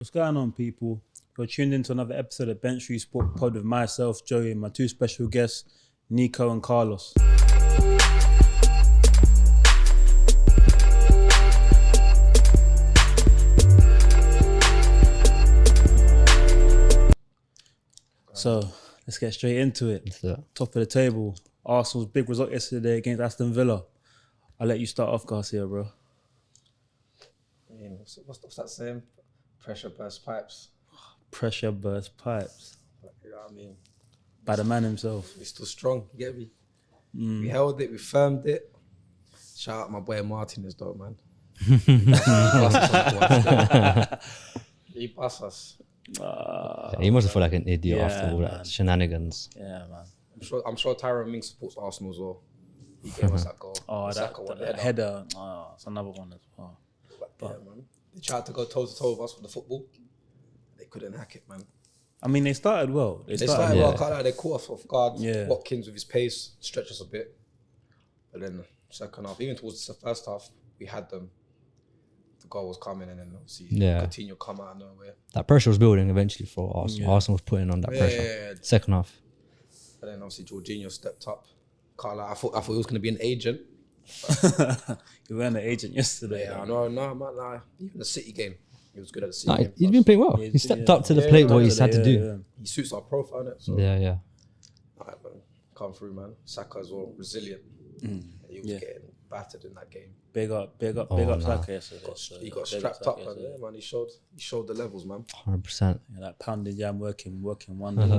What's going on, people? You're tuned into another episode of Benchviews Sport Pod with myself, Joey, and my two special guests, Niko and Carlos. So let's get straight into it. Top of the table, Arsenal's big result yesterday against Aston Villa. I'll let you start off, Garcia, bro. I mean, what's that saying? Pressure burst pipes. Pressure burst pipes. You know what I mean? By the man himself. We're still strong, you get me? We held it, we firmed it. Shout out my boy Martinez though, man. He passed us. He must have felt like an idiot after all that shenanigans. Yeah, man. I'm sure Tyrone Mings supports Arsenal as well. He gave us that goal. Oh, that header. Oh, it's another one as well. But yeah, man. They tried to go toe-to-toe with us with the football. They couldn't hack it, man. I mean, they started well. They started well. Can't lie, they caught us off guard. Yeah. Watkins with his pace stretched us a bit. But then second half, even towards the first half, we had them. The goal was coming and then obviously Coutinho come out of nowhere. That pressure was building eventually for Arsenal. Yeah. Arsenal was putting on that pressure. Yeah. Second half. And then obviously Jorginho stepped up. Can't lie, I thought he was going to be an agent. You weren't an agent yesterday. Yeah, no, man. Like, even the City game, he was good at the City game. He's been playing well. He stepped up to the plate what he's had to do. Yeah. He suits our profile, innit? So, Yeah. alright, man. Come through, man. Saka as well, resilient. He was getting battered in that game. Big up Saka yesterday. He got strapped up, man. Yeah, man. He showed the levels, man. 100%. Yeah, that pounded jam working wonders,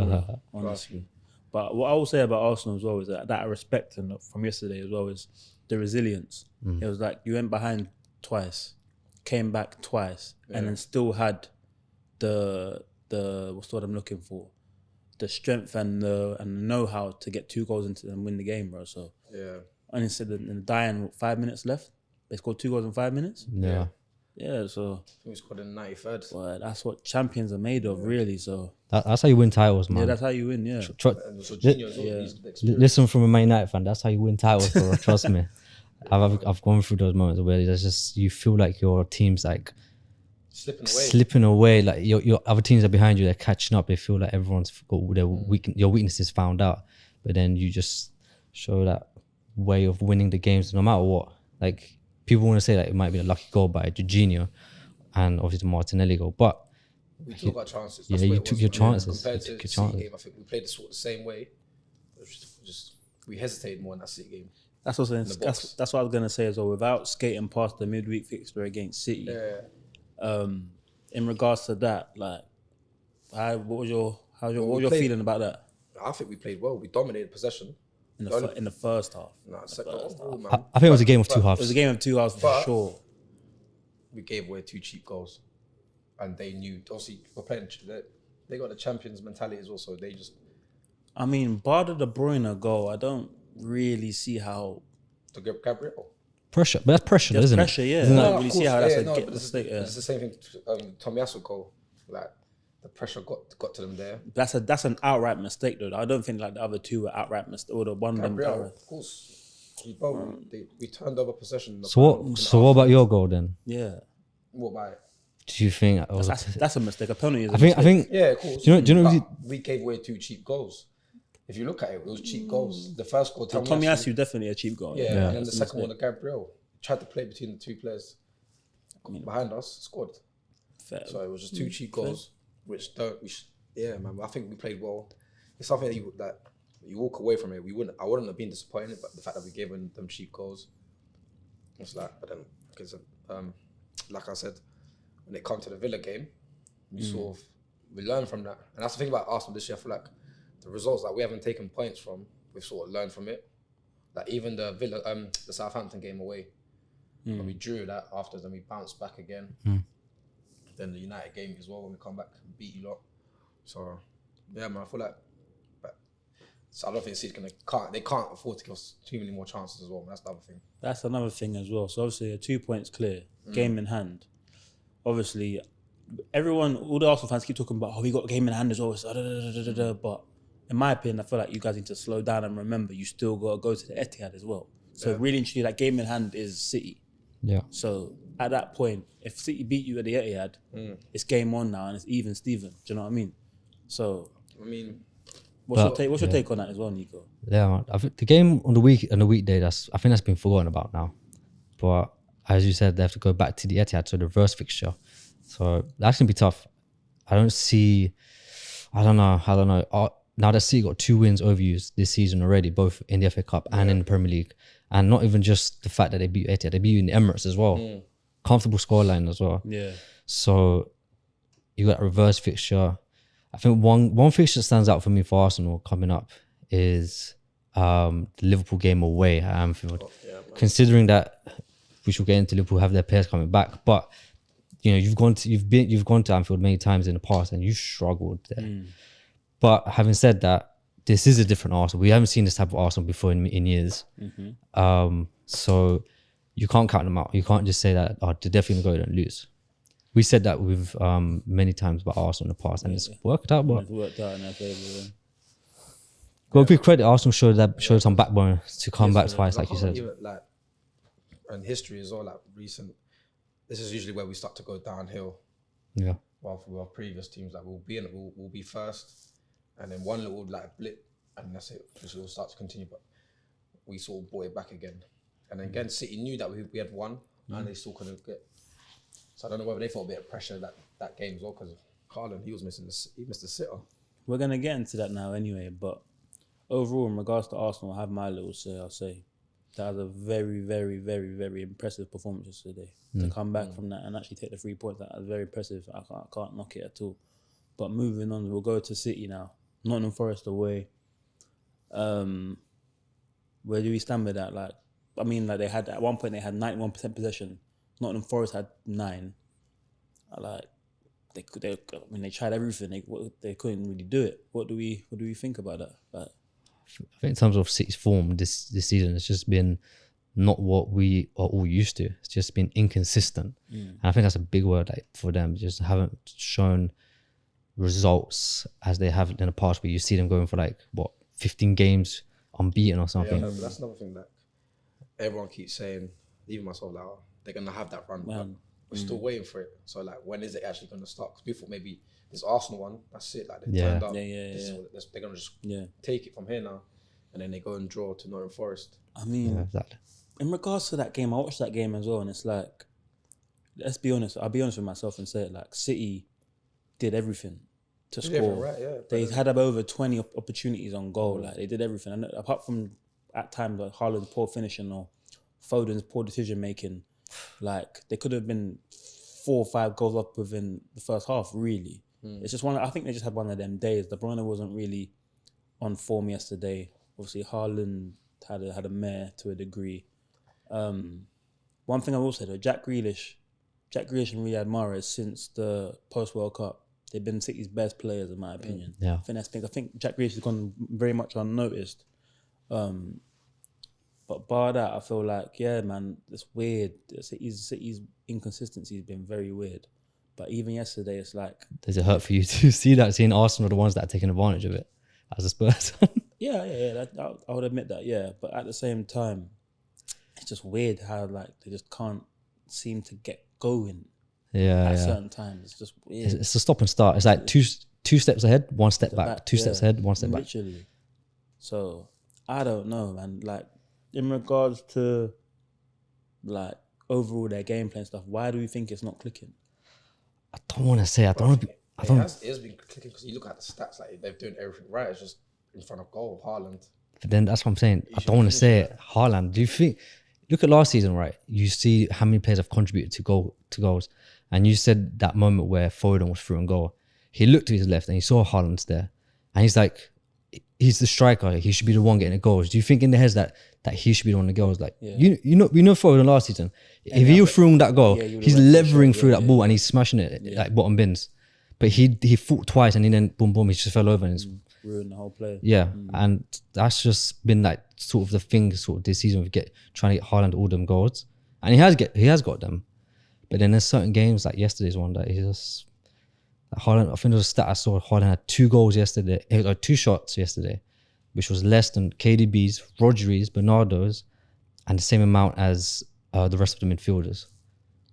honestly. But what I will say about Arsenal as well is that I respect them from yesterday as well is the resilience. It was like you went behind twice, came back twice, and then still had the what's the word I'm looking for? The strength and the know-how to get 2 goals into and win the game, bro. So and instead of in the dying 5 minutes left, they scored 2 goals in 5 minutes. Yeah, so I think we scored in the 93rd. well, that's what champions are made of, really. So That's how you win titles, man. yeah, that's how you win. Yeah, And Jorginho as well, he's the experience. Listen from a Man United fan, that's how you win titles, bro. Trust me. I've gone through those moments where there's just you feel like your team's like slipping away. Like your other teams are behind you, they're catching up. They feel like everyone's got your weaknesses found out, but then you just show that way of winning the games no matter what. Like people want to say that it might be a lucky goal by Jorginho and obviously the Martinelli goal, but we took our chances. Yeah, you took your chances. Compared to the City game, I think we played the same way. We hesitated more in that City game. that's what that's what I was gonna say as well. Without skating past the midweek fixture against City, in regards to that, like, what was your feeling about that? I think we played well. We dominated possession in the first half. No, second half, man. I think it was a game of two halves. It was a game of 2 halves for sure. We gave away 2 cheap goals, and they knew. Obviously, we're playing. They got the champions mentality as well, so they just. I mean, bar the De Bruyne goal, I don't really see how To Gabriel. Pressure, but that's pressure, isn't pressure, it? yeah. Isn't I it? don't really see how that's a but get it's mistake. Yeah. the same thing. Tomiyasu goal, like the pressure got to them there. That's an outright mistake though. I don't think like the other two were outright mistake, or the one of them. Gabriel, of course. We turned over possession. In the So final, what about your goal then? Yeah, What about it? Do you think it was that's a mistake. A penalty is. I think. Yeah, of course. Do you know? We gave away 2 cheap goals. If you look at it, it was cheap goals. The first goal, Tomiyasu definitely a cheap goal. Yeah, and then the second one, the Gabriel tried to play between the 2 players behind us, scored. Fair. So it was just 2 cheap goals, which man. I think we played well. It's something that you walk away from it. I wouldn't have been disappointed, but the fact that we gave them cheap goals, it's like. But then, because like I said, when it comes to the Villa game, we learn from that, and that's the thing about Arsenal this year. I feel like the results that we haven't taken points from, we've sort of learned from it. Like even the Villa, the Southampton game away, when we drew that after, then we bounced back again. Then the United game as well, when we come back and beat you lot. So yeah, man, I feel like, so I don't think City's they can't afford to give us too many more chances as well. That's the other thing. That's another thing as well. So obviously, 2 points clear, game in hand. Obviously, all the Arsenal fans keep talking about, we got a game in hand as well. But in my opinion, I feel like you guys need to slow down and remember you still got to go to the Etihad as well. So really and truly, that game in hand is City. Yeah. So at that point, if City beat you at the Etihad, it's game on now and it's even Steven. Do you know what I mean? So, I mean, what's your take on that as well, Niko? Yeah, man. I think the game on the weekday, I think that's been forgotten about now. But as you said, they have to go back to the Etihad, so the reverse fixture. So that's gonna be tough. I don't know. Now that City got 2 wins over you this season already, both in the FA Cup and in the Premier League, and not even just the fact that they beat Etihad, they beat you in the Emirates as well. Comfortable scoreline as well. Yeah. So you got a reverse fixture. I think one fixture that stands out for me for Arsenal coming up is the Liverpool game away at Anfield. Considering that, which we'll get into, Liverpool have their players coming back, but you know you've gone to Anfield many times in the past and you struggled there. But having said that, this is a different Arsenal. We haven't seen this type of Arsenal before in years. So you can't count them out. You can't just say that they're definitely going to go and lose. We said that with many times about Arsenal in the past, and it's worked out. But It's worked out in our favour. well, give credit. Arsenal showed some backbone to come back twice, like you said. Even, like, and history is all like recent. This is usually where we start to go downhill. Yeah. While with our previous teams, like we'll be first, and then one little like blip, and that's it. It will start to continue, but we sort of brought it back again. And then again, City knew that we had won, and they still couldn't get. So I don't know whether they felt a bit of pressure that game as well, because Haaland, he missed the sitter. We're gonna get into that now anyway, but overall, in regards to Arsenal, I have my little say. I'll say that was a very, very, very, very impressive performance yesterday. To come back from that and actually take the 3 points, that was very impressive. I can't knock it at all. But moving on, we'll go to City now. Nottingham Forest away. Where do we stand with that? Like, I mean, like at one point they had 91% possession. Nottingham Forest had 9. They tried everything. They couldn't really do it. What do we think about that? Like, I think in terms of City's form this season, it's just been not what we are all used to. It's just been inconsistent. And I think that's a big word for them. Just haven't shown results as they have in the past, where you see them going for 15 games unbeaten or something. Yeah, that's another thing that everyone keeps saying, even myself, like, they're going to have that run. But we're still waiting for it. So, when is it actually going to start? Because we thought maybe this Arsenal one, that's it. Like, they turned up. They're going to just take it from here now. And then they go and draw to Nottingham Forest. I mean, Exactly. In regards to that game, I watched that game as well, and it's like, let's be honest. I'll be honest with myself and say it. Like, City did everything to score. Right, yeah. They had over 20 opportunities on goal. Like, they did everything. And apart from at times like Haaland's poor finishing or Foden's poor decision making, like, they could have been 4 or 5 goals up within the first half. Really, it's just I think they just had one of them days. De Bruyne wasn't really on form yesterday. Obviously, Haaland had a mare to a degree. One thing I will say though, Jack Grealish and Riyad Mahrez, since the post-World Cup, they've been City's best players in my opinion. Yeah. I think Jack Grealish has gone very much unnoticed. But bar that, I feel like, yeah, man, it's weird. City's inconsistency has been very weird. But even yesterday, it's like... Does it hurt for you to see that, seeing Arsenal the ones that are taking advantage of it as a Spurs? Yeah. I would admit that, yeah. But at the same time, it's just weird how they just can't seem to get going at certain times. It's just weird. It's a stop and start. It's like two steps ahead, 1 step back. 2 steps ahead, 1 step back. Literally. So I don't know, man. Like, in regards to overall their gameplay and stuff, why do we think it's not clicking? I don't want to say. It has been clicking because you look at the stats, they're doing everything right. It's just in front of goal, Haaland. But then that's what I'm saying. I don't want to say it. Haaland. Do you think? Look at last season, right? You see how many players have contributed to goals, and you said that moment where Foden was through and goal. He looked to his left and he saw Haaland's there, and he's like, he's the striker. He should be the one getting the goals. Do you think in the heads that he should be the one that goes? We know Foden last season. If he was through that goal, he's levering through that ball and he's smashing it like bottom bins. But he fought twice and then boom, he just fell over and it's ruined the whole play. Yeah, and that's just been sort of the thing sort of this season of trying to get Haaland all them goals, and he has got them. But then there's certain games like yesterday's one that he just Haaland. I think there was a stat I saw. Haaland had 2 goals yesterday, 2 shots yesterday, which was less than KDB's, Rodri's, Bernardo's, and the same amount as the rest of the midfielders.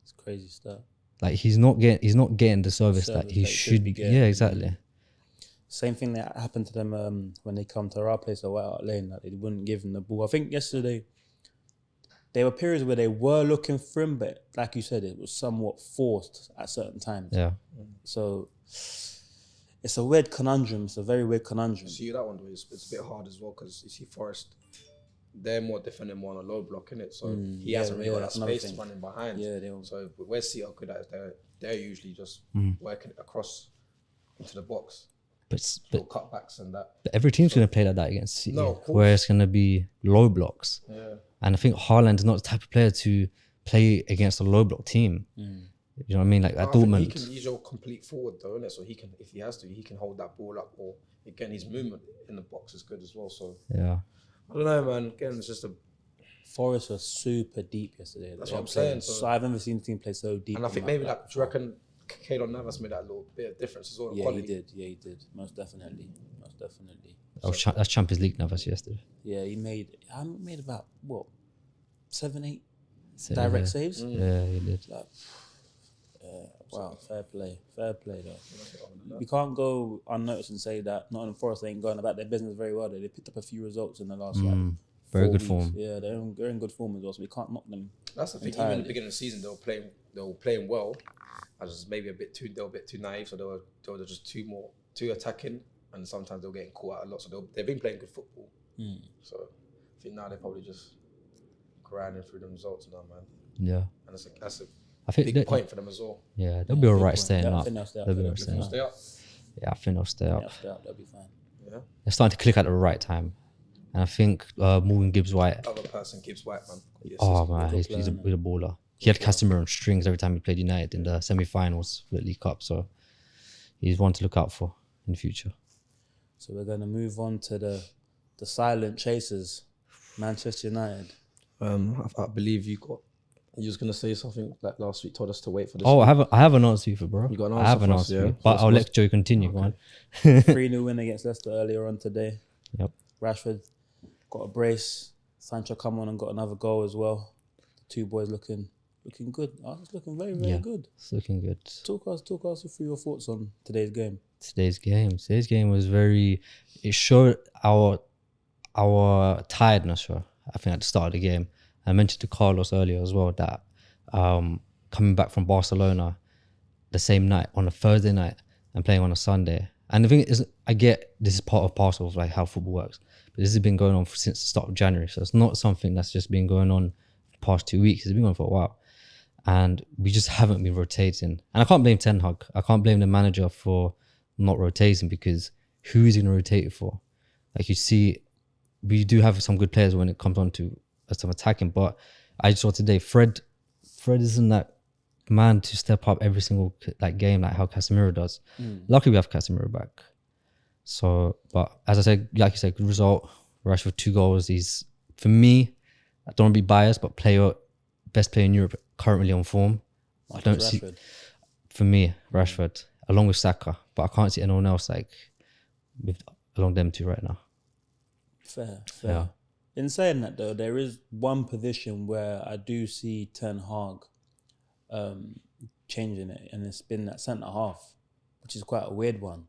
It's crazy stuff. Like he's not getting the service that he should be be getting. Yeah, exactly. Same thing that happened to them when they come to our place at White Hart Lane, that they wouldn't give him the ball. I think yesterday there were periods where they were looking for him, but like you said, it was somewhat forced at certain times. Yeah. So it's a weird conundrum. It's a very weird conundrum. See, that one it's a bit hard as well because you see Forest, they're more defending more on a low block, innit? So he hasn't really got that space running behind. Yeah, so where City are good at is they're usually just working across into the box. But Cutbacks and that. But every team's going to play like that against City, No, where it's going to be low blocks. Yeah. And I think Haaland is not the type of player to play against a low block team. You know what I mean? Like at Dortmund. He's your complete forward though, innit? So he can, if he has to, he can hold that ball up. Or again, his movement in the box is good as well. So yeah. I don't know, man. Again, it's just Forest was super deep yesterday. That's what I'm saying. So I've never seen a team play so deep. And I think maybe do you reckon Keylor Navas made that little bit of difference as well? Yeah, he did. Yeah, he did. Most definitely. That's Champions League Navas yesterday. Yeah, he made about what 7-8 direct saves. Yeah, he did. Like, wow, fair play though. You can't go unnoticed and say that Nottingham Forest ain't going about their business very well. They picked up a few results in the last very good 4 form. weeks. Yeah, they're in good form as well, so we can't knock them. That's the thing. Even in the beginning of the season, they were playing well. I was just maybe they were a bit too naive, so they were just too attacking, and sometimes they were getting caught out a lot. So they've been playing good football. So I think now they're probably just grinding through the results now, man. Yeah, and that's a I think big point for them as well. Yeah, they'll be alright staying up. I think they'll stay up. Yeah, I think they'll stay up. They'll be fine. Yeah, they're starting to click at the right time, and I think Morgan Gibbs-White. Other person, Gibbs-White, man. Oh man, he's a baller. He had Casemiro on strings every time he played United in the semi-finals for the League Cup, so he's one to look out for in the future. So we're going to move on to the silent chasers, Manchester United. I believe you was going to say something like last week, told us to wait for this. Oh, week. I have an answer for you, bro. You got an answer I have an answer for you, but I'll let Joe continue. Okay. Go on. 3-0 win against Leicester earlier on today. Yep. Rashford got a brace. Sancho come on and got another goal as well. The two boys looking good. It's looking very, very good. It's looking good. Talk us through your thoughts on today's game. Today's game was it showed our tiredness, I think, at the start of the game. I mentioned to Carlos earlier as well that coming back from Barcelona the same night, on a Thursday night, and playing on a Sunday. And the thing is, I get this is part of parcel of like how football works, but this has been going on since the start of January. So it's not something that's just been going on the past 2 weeks. It's been going on for a while. And we just haven't been rotating. And I can't blame Ten Hag. I can't blame the manager for not rotating, because who is he going to rotate it for? Like, you see, we do have some good players when it comes on to some attacking, but I just saw today, Fred isn't that man to step up every single game like how Casemiro does. Luckily we have Casemiro back. So, but as I said, like you said, good result. Rashford 2 goals. He's, for me, I don't want to be biased, but best player in Europe currently on form. I don't see, for me, Rashford, along with Saka, but I can't see anyone else along them two right now. Fair. Yeah. In saying that though, there is one position where I do see Ten Hag changing it, and it's been that centre half, which is quite a weird one.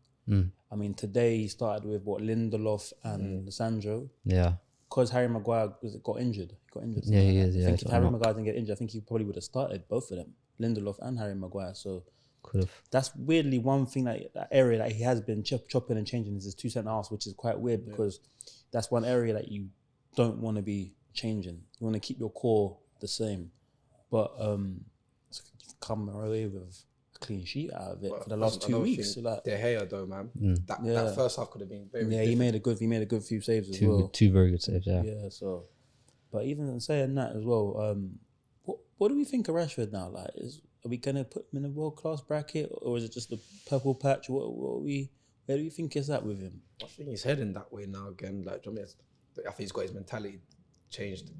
I mean, today he started with Lindelof and Sancho. Yeah. Because Harry Maguire got injured. Yeah, he is. I think if Harry Maguire didn't get injured, I think he probably would have started both of them, Lindelof and Harry Maguire. So could have. That's weirdly one thing that area that he has been chopping and changing is his 2 centre halves, which is quite weird because that's one area that you don't want to be changing. You want to keep your core the same, but you've come away with a clean sheet out of it for the last 2 weeks. So De Gea though, man, that first half could have been very. Yeah, different. he made a good few saves as well. 2 very good saves. Yeah. Yeah. So, but even saying that as well, what do we think of Rashford now? Like, are we gonna put him in a world class bracket, or is it just a purple patch? Where do you think is that with him? I think he's heading that way now again. Like, I think he's got his mentality changed.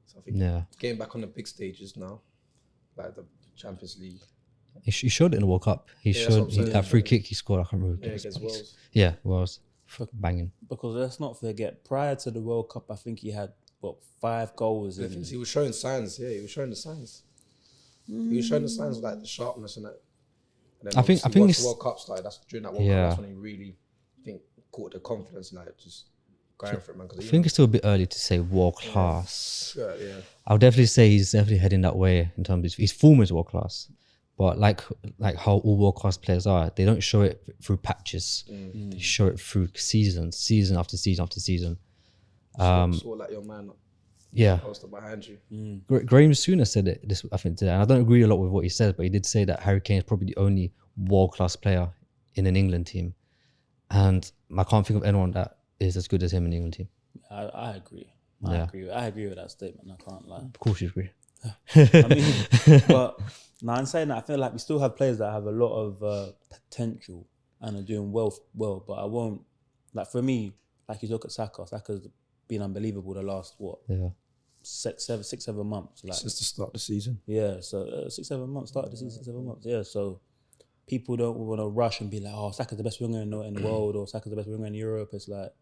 So I think getting back on the big stages now, like the Champions League. He showed it in the World Cup. He showed that free kick he scored. I can't remember. Yeah, against Wales. Yeah, Wales. Banging. Because let's not forget, prior to the World Cup, I think he had 5 goals. He was showing signs. Yeah, he was showing the signs. He was showing the signs of like the sharpness and that. And then I think once it's the World Cup started, that's during that World Cup, that's when he really, I think, caught the confidence and like just going for it, man. I think it's still a bit early to say world class. Yeah. I'll definitely say he's definitely heading that way in terms of his form is world class. But like how all world class players are, they don't show it through patches. They show it through season after season after season. Sort like your man. Yeah. Poster behind you. Graham Souness said it this, I think, today, and I don't agree a lot with what he said, but he did say that Harry Kane is probably the only world class player in an England team, and I can't think of anyone that is as good as him in the England team. I agree. I agree with that statement. I can't lie. Of course, you agree. I mean, but now I'm saying that I feel like we still have players that have a lot of potential and are doing well. But I won't, like, for me, like, you look at Saka's been unbelievable the last 6-7 months, like Since the start of the season. Yeah, so 6-7 months, started the season 7 months. Yeah, so people don't want to rush and be like, oh, Saka's the best winger in the world, or Saka's the best winger in Europe. It's like,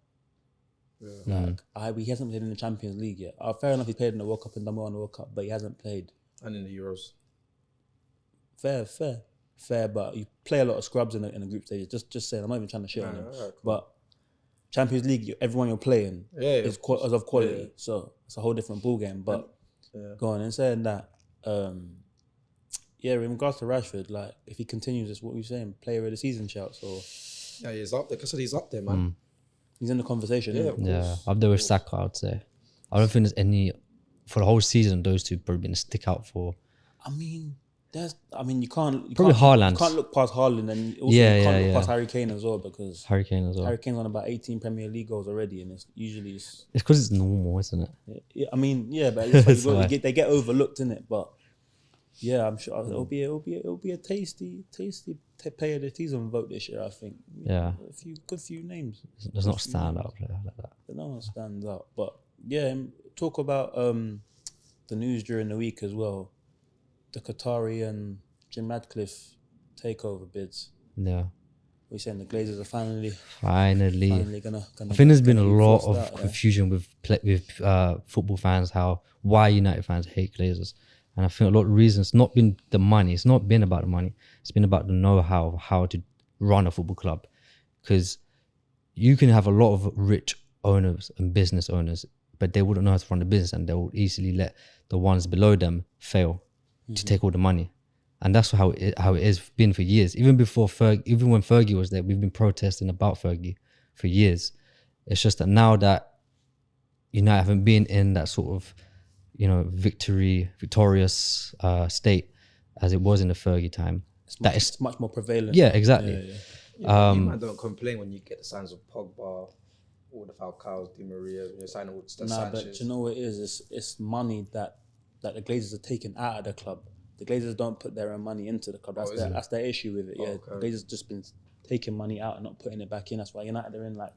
he hasn't played in the Champions League yet. Fair enough, he played in the World Cup and done well in the World Cup, but he hasn't played. And in the Euros. Fair, but you play a lot of scrubs in the group stages. Just saying, I'm not even trying to shit on him. Cool. But Champions League, everyone you're playing is of quality, so it's a whole different ball game. But go on and saying that, in regards to Rashford, like, if he continues, it's what we're saying, player of the season shouts. Or he's up there. Because he's up there, man. He's in the conversation. Up there with Saka, I'd say. I don't think there's any for the whole season. Those two probably going to stick out for. You can't probably Haaland. You can't look past Haaland, and also you can't look past Harry Kane as well, because Harry Kane's on about 18 Premier League goals already, and it's because it's normal, isn't it? Yeah, but it's like they get overlooked, in it. But yeah, I'm sure it'll be a tasty player of the season vote this year. I think. Yeah, a few names. There's not stand out player like that. No one stands out, but yeah, talk about the news during the week as well. The Qatari and Jim Radcliffe takeover bids. Yeah. We're saying the Glazers are finally gonna. I think there's been a lot of confusion with football fans, why United fans hate Glazers. And I think a lot of reasons, not been the money. It's not been about the money. It's been about the know-how of how to run a football club. Because you can have a lot of rich owners and business owners, but they wouldn't know how to run the business, and they will easily let the ones below them fail to take all the money. And that's how it has been for years. Even before even when Fergie was there, we've been protesting about Fergie for years. It's just that now that United haven't been in that sort of, victorious state as it was in the Fergie time. It's much more prevalent. Yeah, exactly. You man don't complain when you get the signs of Pogba, all the Falcaos, Di Maria, you're signing all the Sanchez. But you know what it is? It's money that the Glazers are taking out of the club. The Glazers don't put their own money into the club. That's their issue with it. The Glazers just been taking money out and not putting it back in. That's why United are in like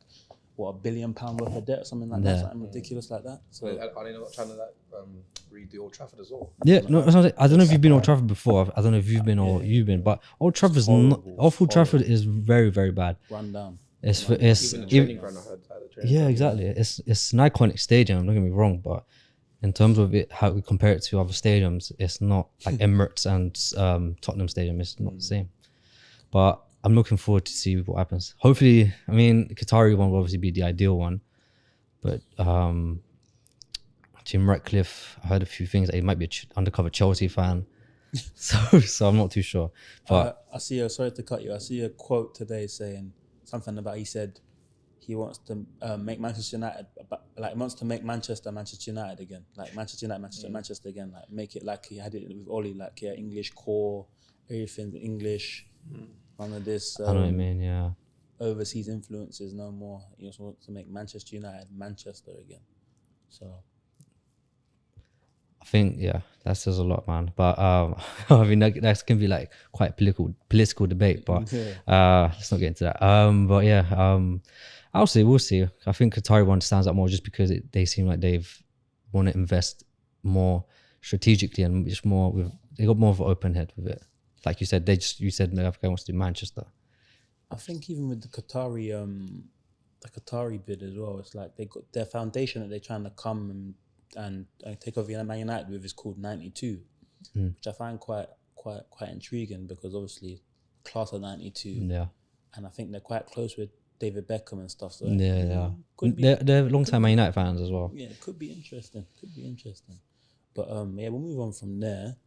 £1 billion worth of debt or something like that. Something ridiculous like that. So are they not trying to redo Old Trafford as well? Yeah, no, I don't know if you've been Old Trafford before. I don't know if you've been or you've been, but Old Trafford is very, very bad. Run down. Even the training ground, I heard that. Exactly. It's an iconic stadium. Don't get me wrong, but in terms of it, how we compare it to other stadiums, it's not like Emirates and Tottenham Stadium. It's not the same. But I'm looking forward to see what happens. Hopefully, Qatari one will obviously be the ideal one. But Jim Ratcliffe, I heard a few things that he might be an undercover Chelsea fan. so I'm not too sure. But sorry to cut you. I see a quote today saying something about, he said he wants to make Manchester United, wants to make Manchester United again, like Manchester United, Manchester again, like make it like he had it with Oli, like English core, everything English, none of this. I know what you mean, yeah. Overseas influences no more. He also wants to make Manchester United Manchester again. So I think that says a lot, man. But that can be like quite political debate. But let's not get into that. We'll see. I think Qatari one stands out more just because they seem like they've want to invest more strategically and just more they got more of an open head with it. Like you said, you said Africa wants to do Manchester. I think even with the Qatari bid as well, it's like they got their foundation that they're trying to come and take over Man United with is called 92. which I find quite intriguing because obviously class of '92, Yeah. and I think they're quite close with David Beckham and stuff. So Yeah. could be, They're long-time Man United fans as well. yeah, it could be interesting. But yeah, we'll move on from there.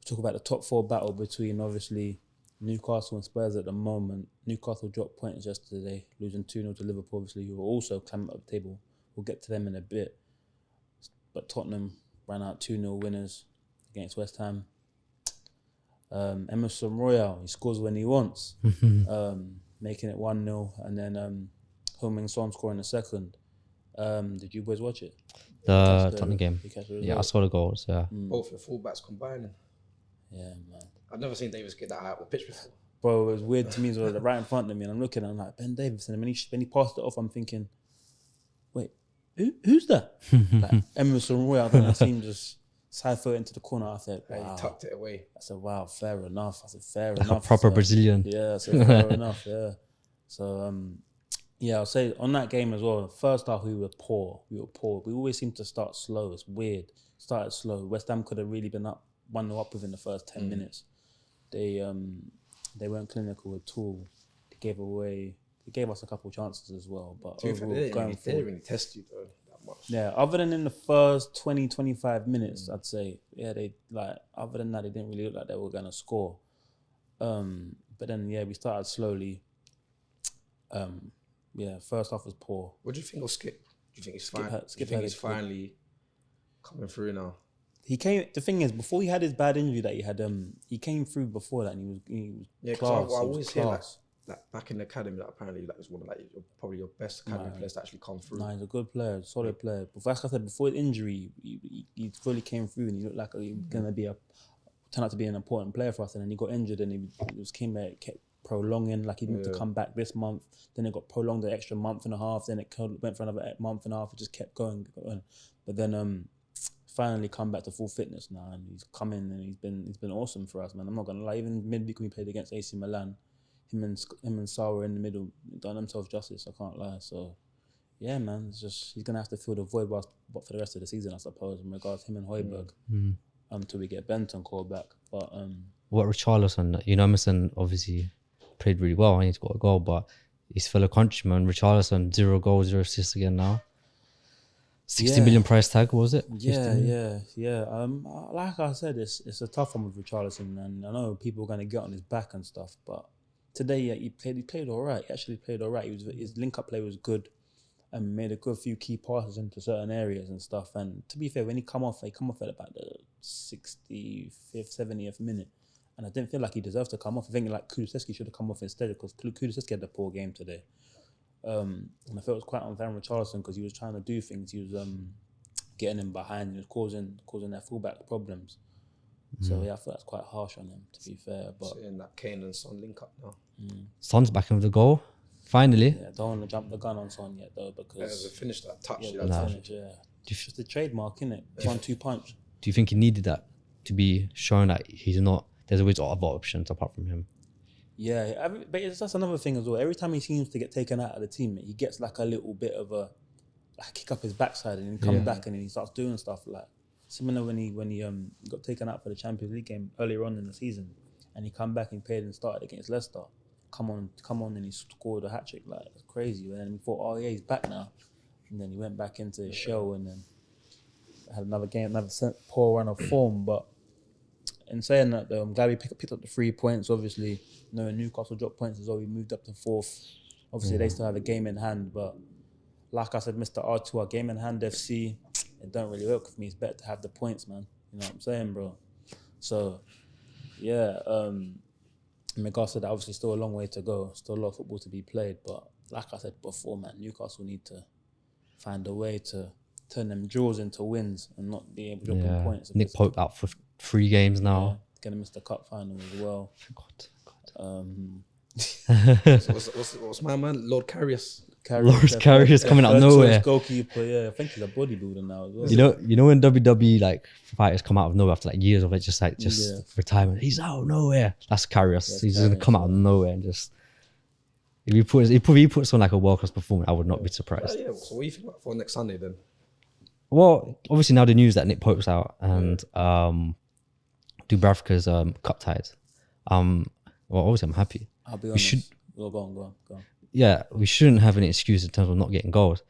Talk about the top 4 battle between obviously Newcastle and Spurs at the moment. Newcastle dropped points yesterday, losing 2-0 to Liverpool, obviously, who are also climbing up the table. We'll get to them in a bit. But Tottenham ran out 2-0 winners against West Ham. Emerson Royale, he scores when he wants, making it 1-0. And then Heung-min Son scoring the second. Did you boys watch it? The Tottenham game. Yeah, I saw the goals, yeah. Both the fullbacks combining. Yeah, man. I've never seen Davis get that high up the pitch before. Bro, it was weird to me. It was right in front of me, and I'm looking, and I'm like, Ben Davis. And when he passed it off, I'm thinking, wait, who's that? Like, Emerson Royale. Then I seen him just side foot into the corner. I said, wow. He tucked it away. I said, wow, fair enough. I said, fair Like enough. a proper So, Brazilian. Yeah, I said, fair enough, yeah. So, yeah, I'll say on that game as well, first half we were poor. We always seem to start slow. It's weird. Started slow. West Ham could have really been up 1-0 up within the first 10 minutes. They weren't clinical at all. They gave us a couple chances as well. But overall, they didn't really test you though that much. Yeah, other than in the first 20-25 minutes, I'd say. Yeah, other than that, they didn't really look like they were gonna score. But then we started slowly. First half was poor. What do you think of Skipp? Do you think he's Skipp he's finally coming through now? He came. The thing is, before he had his bad injury that he had, he came through before that, and he was class. I always hear that back in the academy that apparently that was one of probably your best academy players to actually come through. Nah, he's a good player, solid player. But like I said, before his injury, he fully came through, and he looked like he was gonna turn out to be an important player for us. And then he got injured, and he came back, kept prolonging, like he needed to come back this month. Then it got prolonged an extra month and a half. Then it went for another month and a half. It just kept going. But then finally come back to full fitness now, and he's come in and he's been awesome for us, man. I'm not gonna lie. Even midweek when we played against AC Milan, him and Sawa in the middle done themselves justice. I can't lie. So yeah, man, it's just he's gonna have to fill the void but for the rest of the season, I suppose, in regards to him and Højbjerg, until we get Benton called back. But what Richarlison? Emerson obviously played really well. He got a goal, but his fellow countryman Richarlison 0 goals, 0 assists again now. 60 million price tag, was it? Yeah. Like I said, it's a tough one with Richarlison, and I know people are going to get on his back and stuff, but today he played all right. He actually played all right. His link-up play was good and made a good few key passes into certain areas and stuff. And to be fair, when he come off at about the 65th, 70th minute, and I didn't feel like he deserved to come off. I think like Kulusevski should have come off instead, because Kulusevski had a poor game today. And I felt it was quite unfair on Richarlison because he was trying to do things. He was getting him behind. He was causing their fullback problems. So yeah, I feel that's quite harsh on him, to be fair. But seeing that Kane and Son link up now. Son's back in with the goal, finally. Yeah, don't want to jump the gun on Son yet though, because it finished that touch. It's just a trademark, innit? 1-2 punch. Do you think he needed that to be shown that he's not? There's always other options apart from him. Yeah, but that's another thing as well. Every time he seems to get taken out of the team, he gets like a little bit of a kick up his backside, and then he comes back and then he starts doing stuff like similar when he got taken out for the Champions League game earlier on in the season, and he come back and played and started against Leicester. Come on, and he scored a hat-trick. Like, it's crazy. And then we thought, oh yeah, he's back now. And then he went back into his shell, and then had another game, another poor run of form. But in saying that, though, I'm glad we picked up the 3 points. Obviously, knowing Newcastle dropped points as well, we moved up to 4th. Obviously, they still have a game in hand, but like I said, Mr. R2, our game in hand FC, it don't really work for me. It's better to have the points, man. You know what I'm saying, bro? So, yeah, in regards to that, obviously still a long way to go. Still a lot of football to be played, but like I said before, man, Newcastle need to find a way to turn them draws into wins and not be able to drop points. Nick Pope out for 3 games now. Gonna miss the cup final as well. God. What's my man? Lord Karius. Lord Karius coming out of nowhere. Goalkeeper, yeah. I think he's a bodybuilder now as well. You know when WWE like fighters come out of nowhere after like years of it, just retirement. He's out of nowhere. That's Karius. He's just gonna come out of nowhere and just. If he puts on like a world class performance, I would not be surprised. Yeah. So what do you think about for next Sunday then? Well, obviously now the news that Nick Pope's out and Dubravka's cup ties. Well, obviously I'm happy. I'll be honest. Go on. Yeah, we shouldn't have any excuse in terms of not getting goals.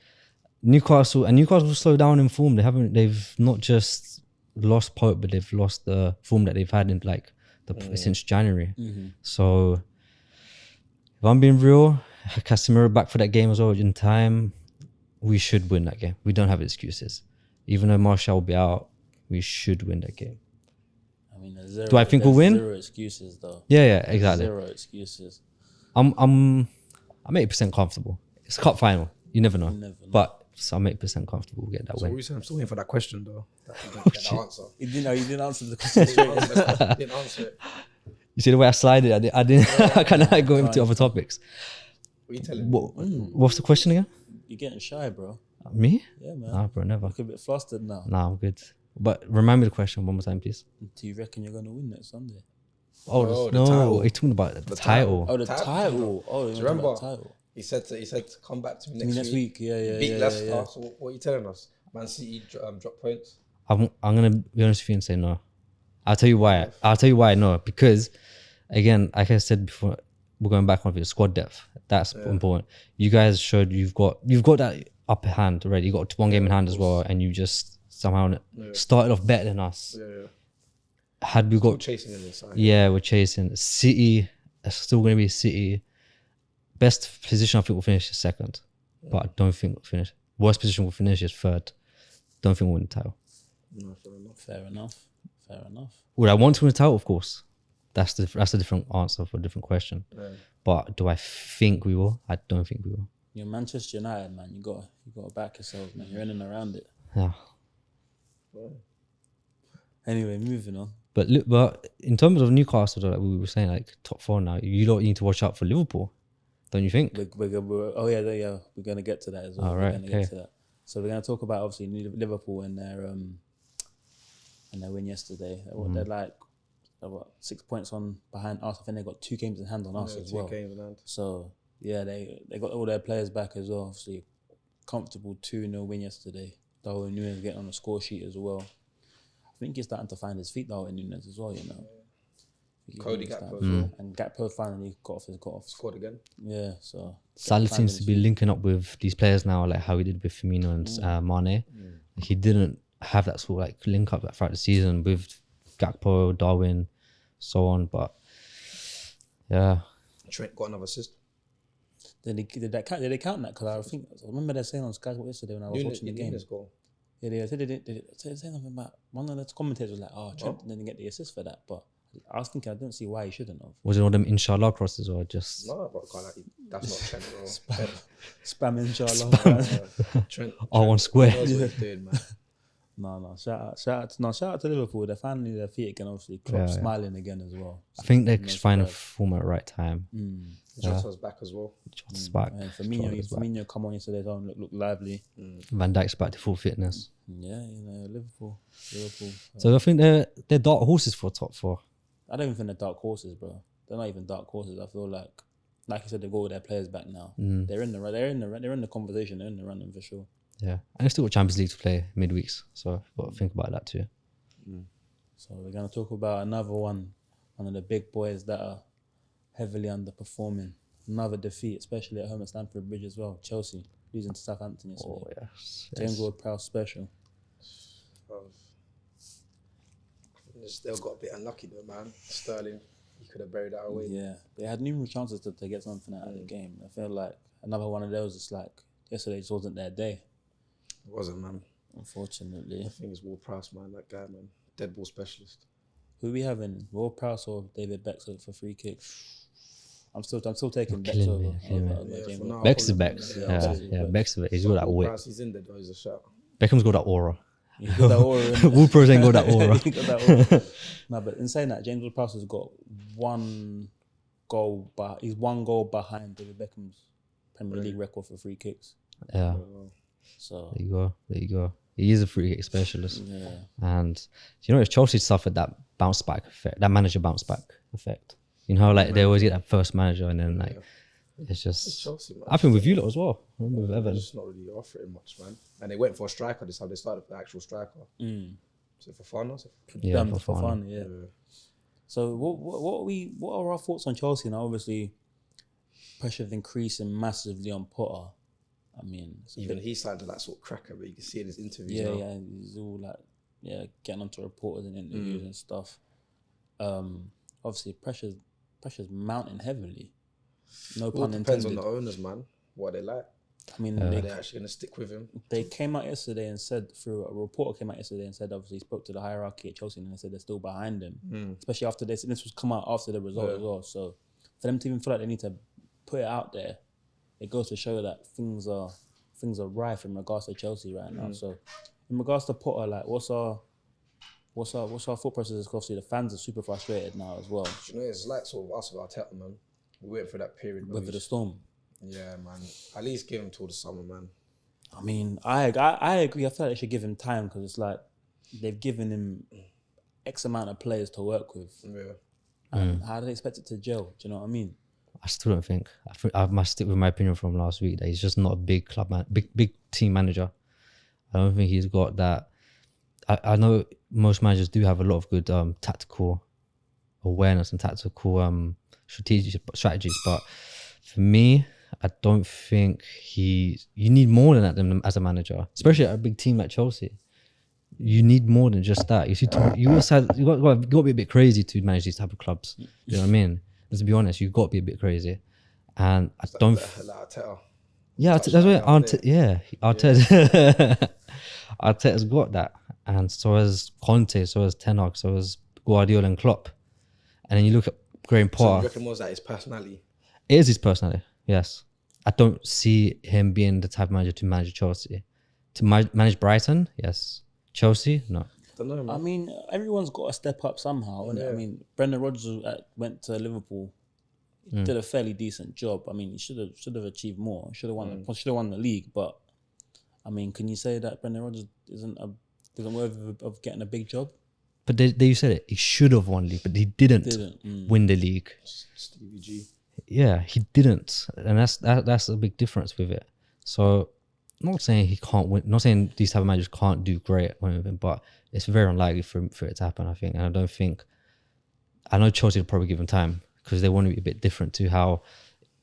Newcastle slow down in form. They've not just lost Pope, but they've lost the form that they've had in like since January. So if I'm being real, Casemiro back for that game as well in time. We should win that game. We don't have excuses. Even though Martial will be out, we should win that game. I mean, do I think we'll win? Zero excuses though. Yeah, exactly. Zero excuses. I'm 80% comfortable. It's cup final. You never know. But so I'm 80% comfortable we'll get that win. I'm still waiting for that question though. That you didn't get the answer. You didn't answer the question straight. Didn't answer it. You see the way I slide it? I didn't. I kind of go into other topics. What are you telling me? What's the question again? You're getting shy, bro. Me? Yeah, man. Nah, bro, never. Look a bit flustered now. Nah, I'm good. But remind me the question one more time, please. Do you reckon you're going to win next Sunday? Oh, the title. Are you talking about the title? Oh, the title. Oh, Do you remember? Title. He said to come back to me Next week. Yeah. Beat Leicester. So what are you telling us? Man City drop points. I'm gonna be honest with you and say no. I'll tell you why. No, because again, like I said before, we're going back on the squad depth. That's important. You guys showed you've got that upper hand already. You got one game in hand as well, and you just somehow started off better than us. Yeah. Had we got chasing in this side. Yeah, we're chasing. City is still going to be City. Best position I think we'll finish is second, but I don't think we'll finish. Worst position we'll finish is third. Don't think we'll win the title. No, fair enough. Would I want to win the title? Of course. That's a different answer for a different question. Yeah. But do I think we will? I don't think we will. You're Manchester United, man. You got to back yourself, man. You're in and around it. Yeah. Well. Anyway, moving on. But in terms of Newcastle, like we were saying, like top 4 now, you don't need to watch out for Liverpool, don't you think? We're we're gonna get to that as well. All right, get to that. So we're gonna talk about obviously Liverpool and their win yesterday. They're like 6 points on behind us. I think they got 2 games in hand on us as well. 2 games in hand. So yeah, they got all their players back as well. Obviously, comfortable 2-0 win yesterday. Darwin Núñez getting on the score sheet as well. I think he's starting to find his feet now in Núñez as well, you know. Cody Gakpo as well. And Gakpo finally got off. Scored again. Yeah, so. Salah seems to be linking up with these players now, like how he did with Firmino and Mane. He didn't have that sort of like link up throughout the season with Gakpo, Darwin, so on. But yeah. Trent got another assist. Did they count that? Because I remember they saying on Sky yesterday when I was watching the game. Yeah, they said something about one of the commentators was like, "Oh, Trent didn't get the assist for that." But I was thinking, I don't see why he shouldn't have. Was it all them inshallah crosses or just? No, but that's not Trent. Spam inshallah. Trent. On square. Knows what he's doing, man. No. Shout out to Liverpool. They're finally their feet again. Obviously, Klopp smiling again as well. I think they're just finding form at the right time. Jota's back as well. Jota's back. And Firmino come on yesterday. Look lively. Van Dijk's back to full fitness. Yeah, Liverpool. So I think they're dark horses for top 4. I don't even think they're dark horses, bro. They're not even dark horses. I feel like you said, they've got all their players back now. They're in the conversation. They're in the running for sure. Yeah, and they still got Champions League to play midweeks, so I've got to think about that too. So we're gonna talk about another one of the big boys that are heavily underperforming. Another defeat, especially at home at Stamford Bridge as well. Chelsea losing to Southampton yesterday. Oh yes. James Ward-Prowse special. They got a bit unlucky though, man. Sterling, he could have buried that away. Yeah, they had numerous chances to get something out of the game. I feel like another one of those. It's like yesterday just wasn't their day. It wasn't, man. Unfortunately. I think it's Ward-Prowse, man. That guy, man. Dead ball specialist. Who we having? Ward-Prowse or David Becks for free kicks? I'm still taking Becks over James. Becks is Becks. Yeah, Becks is. He's got that weight. He's in there though. He's a shot. Beckham's got that aura. He's got that aura. Ward-Prowse ain't got that aura. He got that aura. No, but in saying that, James Ward-Prowse has got 1 goal, but he's 1 goal behind David Beckham's Premier League record for free kicks. Yeah. So there you go. He is a free kick specialist. Yeah. And if Chelsea suffered that bounce back effect, that manager bounce back effect. You know how like they always get that first manager and then like it's just Chelsea, man. I think with you lot as well. I remember with Everton. Just not really offering much, man. And they went for a striker this time. They started for the actual striker. Is it for fun? Yeah, for fun. Yeah. So what are our thoughts on Chelsea now? Obviously, pressure's increasing massively on Potter. I mean, even he's starting to like sort of cracker, but you can see in his interviews yeah, now. yeah, he's all like, getting onto reporters and interviews and stuff. Obviously, pressure's mounting heavily. No pun intended. Depends on the owners, man. What they like. I mean, they're actually going to stick with him. They came out yesterday and said, through a reporter came out yesterday and said, obviously, he spoke to the hierarchy at Chelsea and they said they're still behind him, especially after this. And this was come out after the result as well. So for them to even feel like they need to put it out there, it goes to show that things are rife in regards to Chelsea right now. So in regards to Potter, like, what's our thought process? Obviously, the fans are super frustrated now as well. You know, it's like sort of us with Arteta, man. We went through that period with the storm. Yeah, man. At least give him till the summer, man. I mean, I agree. I feel like they should give him time because it's like they've given him X amount of players to work with. Yeah. How do they expect it to gel? Do you know what I mean? I still don't think. I must stick with my opinion from last week that he's just not a big club man, big team manager. I don't think he's got that. I know most managers do have a lot of good tactical awareness and tactical strategies, but for me, I don't think you need more than that as a manager, especially at a big team like Chelsea. You need more than just that. You got to be a bit crazy to manage these type of clubs. You know what I mean? Let's be honest, you've got to be a bit crazy. And I don't... Like Arteta. Yeah, that's why Arteta's got that. And so has Conte, so has Ten Hag, so has Guardiola and Klopp. And then you look at Graham Potter. So you reckon was that his personality? It is his personality, yes. I don't see him being the type of manager to manage Chelsea. To manage Brighton, yes. Chelsea, no. Don't know, man. I mean, everyone's got to step up somehow, innit? I mean, Brendan Rodgers went to Liverpool. He did a fairly decent job. I mean, he should have achieved more. Should have won the league. But I mean, can you say that Brendan Rodgers isn't worthy of getting a big job? But you said it. He should have won the league, but he didn't win the league. Stevie G. Yeah, he didn't, and that's a big difference with it. So, not saying he can't win. Not saying these type of managers can't do great or anything, but it's very unlikely for it to happen. I think, and I don't think. I know Chelsea will probably give him time because they want to be a bit different to how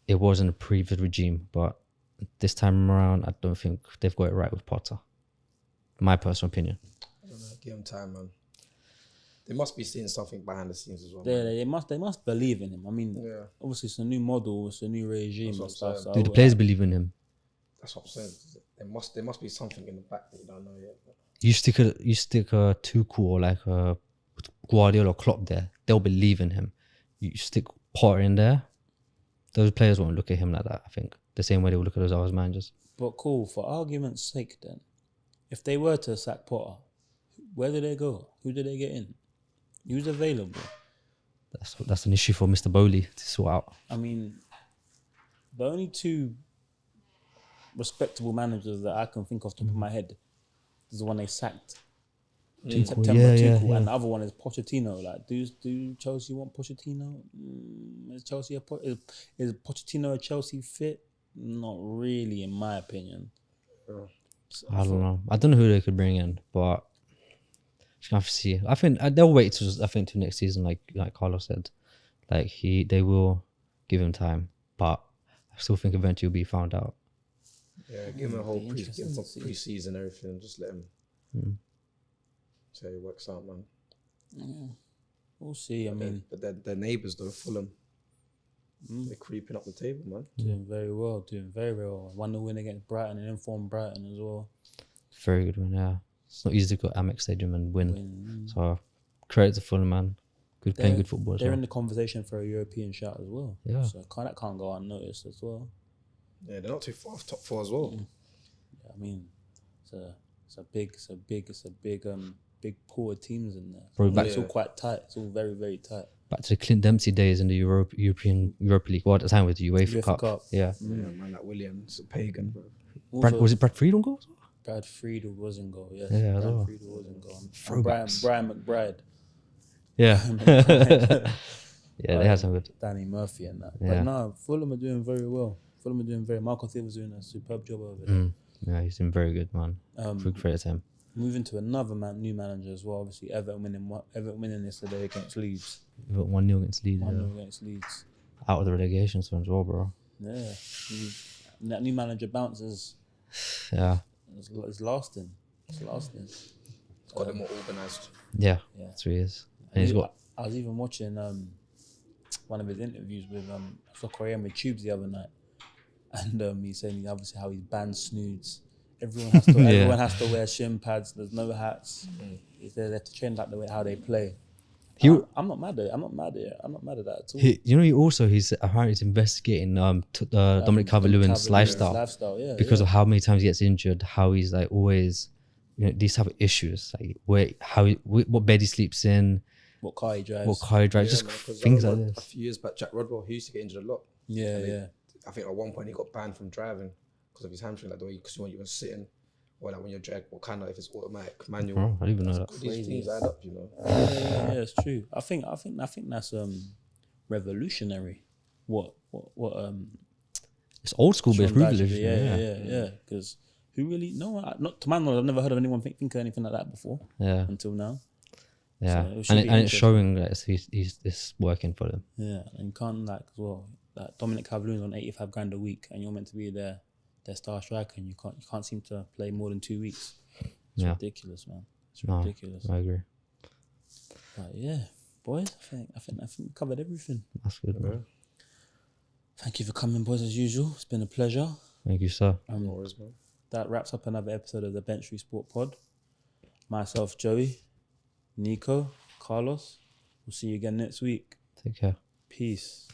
it was in the previous regime. But this time around, I don't think they've got it right with Potter. My personal opinion. I don't know. Give him time, man. They must be seeing something behind the scenes as well. Yeah, they must believe in him. I mean, obviously it's a new model, it's a new regime and stuff. So do the players believe in him? That's what I'm saying. There must be something in the back that you don't know yet. You stick a Tuchel or like a Guardiola or Klopp there, they'll believe in him. You stick Potter in there, those players won't look at him like that. I think the same way they will look at those other managers. But cool, for argument's sake, then, if they were to sack Potter, where do they go? Who do they get in? Who's available? That's an issue for Mr. Bowley to sort out. I mean, the only two respectable managers that I can think of top of my head is the one they sacked in September, Tuchel, and the other one is Pochettino. Like, do Chelsea want Pochettino? Is Pochettino a Chelsea fit? Not really, in my opinion. So I don't know. I don't know who they could bring in, but just gonna have to see. I think they'll wait till next season, like Carlos said. Like they will give him time, but I still think eventually he'll be found out. Yeah, give him a whole pre-season, everything. Just let him see how it works out, man. Yeah. We'll see. But their neighbours though, Fulham, they're creeping up the table, man. Doing very well. 1-0 win against Brighton and informed Brighton as well. Very good win, yeah. It's not easy to go to Amex Stadium and win. So credit to Fulham, man. Playing good football as well. They're in the conversation for a European shout as well. Yeah. So that can't go unnoticed as well. Yeah, they're not too far off top 4 as well. Yeah, I mean, it's a big pool of teams in there. It's all quite tight. It's all very, very tight. Back to the Clint Dempsey days in the Europa League. Well, at the time with the UEFA Cup. Yeah. Yeah, man, like Williams, a pagan. Was it Brad Friedel goals? Brad Friedel was in goal, yes. Yeah, Brad Friedel was in goal. Brian McBride. Yeah. Yeah, they had some good. Danny Murphy and that. Yeah. But no, Fulham are doing very well. Marco Thiel was doing a superb job over there. Yeah, he's been very good, man. Good credit to him. Moving to another new manager as well. Obviously, Everton winning yesterday against Leeds. 1-0 against Leeds. 1-0 against Leeds. Out of the relegation zone as well, bro. Yeah. That new manager bounces. Yeah. It's lasting. It's lasting. It's got them more organised. Yeah. That's what he is. And he's got. I was even watching one of his interviews with Korean with Tubes the other night, and he's saying obviously how he's banned snoods. Everyone has to. Everyone has to wear shin pads. There's no hats. They have to change like the way how they play. I'm not mad at it. I'm not mad at that at all. He's apparently investigating Dominic Calvert-Lewin's lifestyle. Yeah, because of how many times he gets injured, how he's like always, these type of issues, like what bed he sleeps in, what car he drives, just things like this. A few years back, Jack Rodwell, he used to get injured a lot. Yeah. I think at one point he got banned from driving because of his hamstring, like the way because when you were sitting. Or like when you're dragged, what kind of if it's automatic, manual. Oh, I didn't even know that. These things add up, Yeah, it's true. I think that's revolutionary. What it's old school, but it's revolutionary. Yeah. Because who really? No, not to my knowledge, I've never heard of anyone think of anything like that before. Yeah. Until now. Yeah, so and it's showing that he's working for them. Yeah, and you can't as well. Like Dominic Calvert-Lewin's on 85 grand a week, and you're meant to be their star striker, and you can't seem to play more than 2 weeks. It's ridiculous, man. It's ridiculous. I agree. But yeah, boys, I think we covered everything. That's good, man. Thank you for coming, boys, as usual. It's been a pleasure. Thank you, sir. No worries, man. That wraps up another episode of the Benchviews Sport Pod. Myself, Joey, Niko, Carlos. We'll see you again next week. Take care. Peace.